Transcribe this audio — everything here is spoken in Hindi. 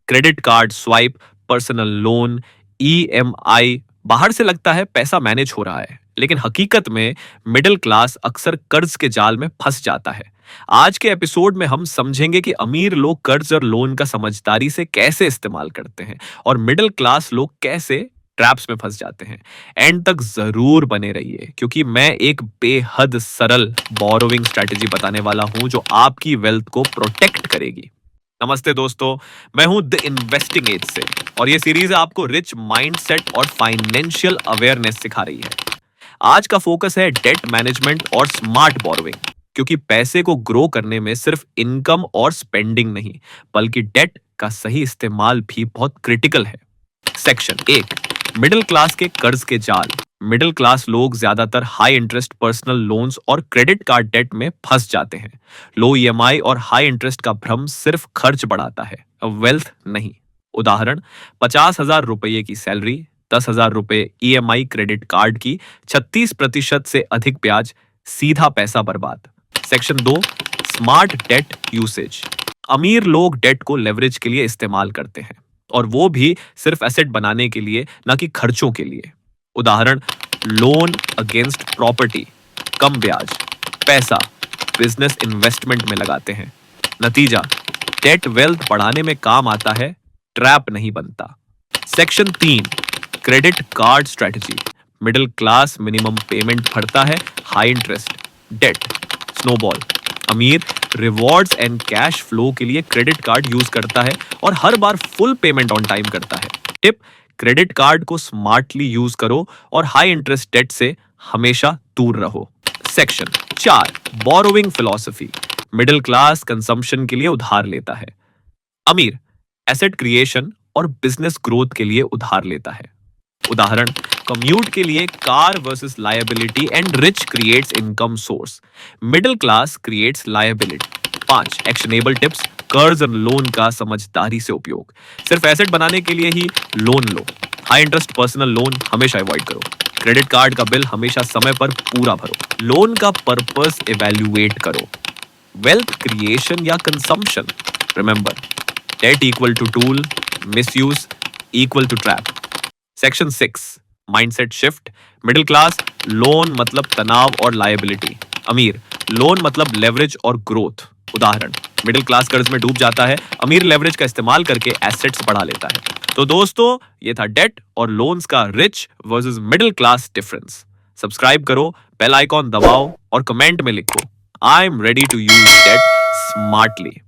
Credit card swipe, personal loan, EMI. बाहर से लगता है पैसा मैनेज हो रहा है, लेकिन हकीकत में मिडिल क्लास अक्सर कर्ज के जाल में फंस जाता है। आज के एपिसोड में हम समझेंगे कि अमीर लोग कर्ज और लोन का समझदारी से कैसे इस्तेमाल करते हैं और मिडिल क्लास लोग कैसे ट्रैप्स में फंस जाते हैं। एंड तक जरूर बने रहिए, क्योंकि मैं एक बेहद सरल बोरोविंग स्ट्रेटेजी बताने वाला हूं जो आपकी वेल्थ को प्रोटेक्ट करेगी। नमस्ते दोस्तों, मैं हूं द इन्वेस्टिंग एज से, और ये सीरीज आपको रिच माइंडसेट और फाइनेंशियल अवेयरनेस सिखा रही है। आज का फोकस है डेट मैनेजमेंट और स्मार्ट बोरोविंग, क्योंकि पैसे को ग्रो करने में सिर्फ इनकम और स्पेंडिंग नहीं, बल्कि डेट का सही इस्तेमाल भी बहुत क्रिटिकल है। सेक्शन 1, मिडिल क्लास के कर्ज के जाल। मिडिल क्लास लोग ज्यादातर हाई इंटरेस्ट पर्सनल लोन्स और क्रेडिट कार्ड डेट में फंस जाते हैं। लो ईएमआई और हाई इंटरेस्ट का भ्रम सिर्फ खर्च बढ़ाता है, वेल्थ नहीं। उदाहरण, 50,000 रुपये की सैलरी, 10,000 रुपये ईएमआई क्रेडिट कार्ड की, 36% से अधिक ब्याज, सीधा पैसा बर्बाद। Section 2, smart debt usage. अमीर लोग डेट को लेवरेज के लिए इस्तेमाल करते हैं, और वो भी सिर्फ एसेट बनाने के लिए, ना कि खर्चों के लिए। उदाहरण, लोन अगेंस्ट प्रॉपर्टी, कम ब्याज, पैसा बिजनेस इन्वेस्टमेंट में लगाते हैं। नतीजा, डेट वेल्थ बढ़ाने में काम आता है, ट्रैप नहीं बनता। Section 3, credit card strategy. Middle class minimum payment भरता है, हाई इंटरेस्ट, डेट स्नोबॉल। अमीर रिवॉर्ड्स एंड कैश फ्लो के लिए क्रेडिट कार्ड यूज करता है और हर बार फुल पेमेंट ऑन टाइम करता है। टिप, क्रेडिट कार्ड को स्मार्टली यूज करो और हाई इंटरेस्ट डेट से हमेशा दूर रहो। Section 4, borrowing philosophy. Middle class consumption के लिए उधार लेता है, अमीर एसेट क्रिएशन और बिजनेस ग्रोथ के लिए उधार लेता है। उदाहरण, कम्यूट के लिए car versus liability and rich creates income source, middle class creates liability. 5 actionable tips कर्ज और लोन का समझदारी से उपयोग। सिर्फ एसेट बनाने के लिए ही लोन लो। हाई इंटरेस्ट पर्सनल लोन हमेशा अवॉइड करो। क्रेडिट कार्ड का बिल हमेशा समय पर पूरा भरो। लोन का पर्पस इवैल्यूएट करो। वेल्थ क्रिएशन या consumption, remember, debt equal to tool, misuse equal to trap. Section 6, mindset shift. Middle class loan मतलब तनाव और लायबिलिटी, अमीर लोन मतलब लेवरेज और ग्रोथ। उदाहरण, मिडिल क्लास कर्ज में डूब जाता है, अमीर लेवरेज का इस्तेमाल करके एसेट्स बढ़ा लेता है। तो दोस्तों, ये था डेट और लोन्स का rich versus middle class difference. Subscribe करो, बेल आइकॉन दबाओ और कमेंट में लिखो, I am ready to use debt smartly.